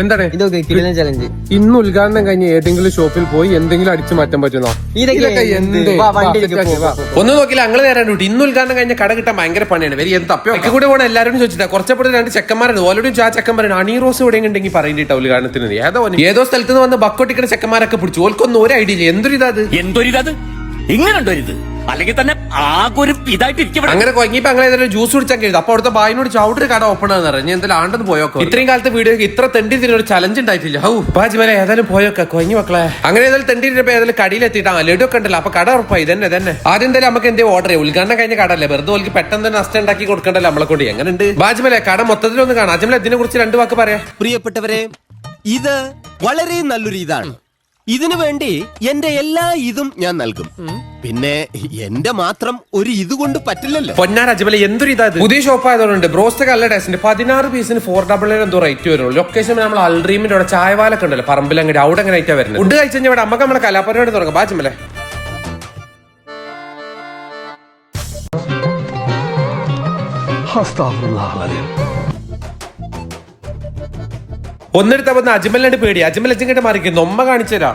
എന്താണ് ചലഞ്ച് ഇന്ന് ഉദ്ഘാടനം കഴിഞ്ഞ് ഏതെങ്കിലും ഷോപ്പിൽ പോയി എന്തെങ്കിലും അടിച്ചു മാറ്റാൻ പറ്റുന്നോ? ഒന്നും നോക്കില്ല ഞങ്ങള് നേരം ഇന്ന് ഉദ്ഘാടനം കഴിഞ്ഞ കട കിട്ടാൻ ഭയങ്കര പണിയാണ്. വരി എന്ത് തപ്പോ ഒക്കെ കൂടെ പോകണം. എല്ലാവരും ചോദിച്ചിട്ടാ കുറച്ചപ്പോൾ രണ്ട് ചെക്കന്മാരാണ് ഓൾറെഡി ആ ചെക്കന്മാരാണ് അണീറോസ് എവിടെ ഉണ്ടെങ്കിൽ പറയേണ്ടിട്ടാ ഉദ്ഘാടനത്തിന് ഏതോ സ്ഥലത്ത് നിന്ന് വന്ന് ബക്കൊട്ടിക്കുന്ന ചെക്കന്മാരൊക്കെ പിടിച്ചു. ഓൽക്കൊന്നും ഒരു ഐഡിയ ഇല്ല. എന്തൊരിത് ഇങ്ങനെ അല്ലെങ്കിൽ തന്നെ ആകെ ഒരു ഇതായിട്ട് അങ്ങനെ കൊങ്ങിപ്പോ അങ്ങനെ ഏതായാലും ജ്യൂസ് കുടിച്ചാൽ കഴിയും. അപ്പൊ അവിടുത്തെ ബായിനോട് ചവിട്ടൊരു കട ഓപ്പൺ ആണെന്ന് പറഞ്ഞു. എന്തായാലും ആണ്ടെന്ന് പോയോക്കോ. ഇത്രയും കാലത്തെ വീഡിയോ ഇത്ര തെണ്ടി ഒരു ചലഞ്ച് ഉണ്ടായിട്ടില്ല. ബാജിമല ഏതായാലും പോയോക്കെ കൊങ്ങി മക്കളെ. അങ്ങനെ ഏതായാലും തെണ്ടിട്ടപ്പോ ഏതായാലും കടയിലെത്തിയിട്ടാ ലഡു ഒക്കെ ഉണ്ടല്ലോ. അപ്പൊ കട ഉറപ്പായി തന്നെ ആദ്യം എന്തായാലും നമുക്ക് എന്തേ ഓർഡർ ചെയ്യാം. ഉദ്ഘാടനം കഴിഞ്ഞ കടല്ലേ വെറുതെ ഓൾക്ക് പെട്ടെന്ന് നഷ്ടം ഉണ്ടാക്കി കൊടുക്കണ്ടല്ലോ നമ്മളെ കൊണ്ട്. എങ്ങനെ ഉണ്ട് ബാജിമല കട മൊത്തത്തിലൊന്ന് കാണാം. അജ്മല ഇതിനെ കുറിച്ച് 2 വാക്ക് പറയാം. പ്രിയപ്പെട്ടവരെ, ഇത് വളരെ നല്ലൊരു ഇതാണ്. ഇതിനു വേണ്ടി എന്റെ എല്ലാ ഇതും ഞാൻ നൽകും. പിന്നെ എന്റെ മാത്രം ഒരു ഇത് കൊണ്ട് പറ്റില്ലല്ലോ. പൊന്നാർ അജ്മല എന്തൊരു ഇതാ. പുതിയ ഷോപ്പ് ആയതുകൊണ്ട് ബ്രോസ്റ്റ് നല്ല ടേസ്റ്റ്. 16 പീസിന് 499 എന്തോ റേറ്റ് വരുള്ളൂ. ലൊക്കേഷൻ നമ്മൾ അൾഡ്രീമിന്റെ അവിടെ ചായവാലൊക്കെ ഉണ്ടല്ലോ പറമ്പിലങ്ങടി അവിടെ അങ്ങനെ ആയിട്ടാ വരുന്നത്. ഫുഡ് കഴിച്ചാൽ ഇവിടെ നമുക്ക് നമ്മളെ കലാപരിപാടി തുടങ്ങാം. ബാജ്മലെ ഒന്നെടുത്തപ്പോ അജ്മലിന്റെ പേടി. അജ്മൽ അച്ഛൻ മാറിക്കുന്നു. ഒമ്മ കാണിച്ചരാ.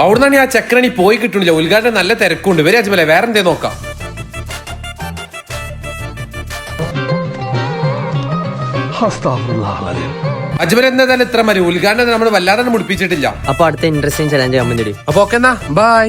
അവിടുന്നാണ് ആ ചക്രണി പോയി കിട്ടണില്ല. ഉദ്ഘാടനം നല്ല തിരക്കുണ്ട്. വരെ അജ്മലെ വേറെ എന്തേ നോക്കാം. അജ്മൽ എന്തായാലും ഇത്ര മതി. ഉദ്ഘാടനം നമ്മൾ വല്ലാതെ മുടിപ്പിച്ചിട്ടില്ല. അപ്പൊ അടുത്ത ഇൻട്രസ്റ്റിംഗ് ചലഞ്ച് അപ്പൊ ഓക്കെ എന്നാ ബൈ.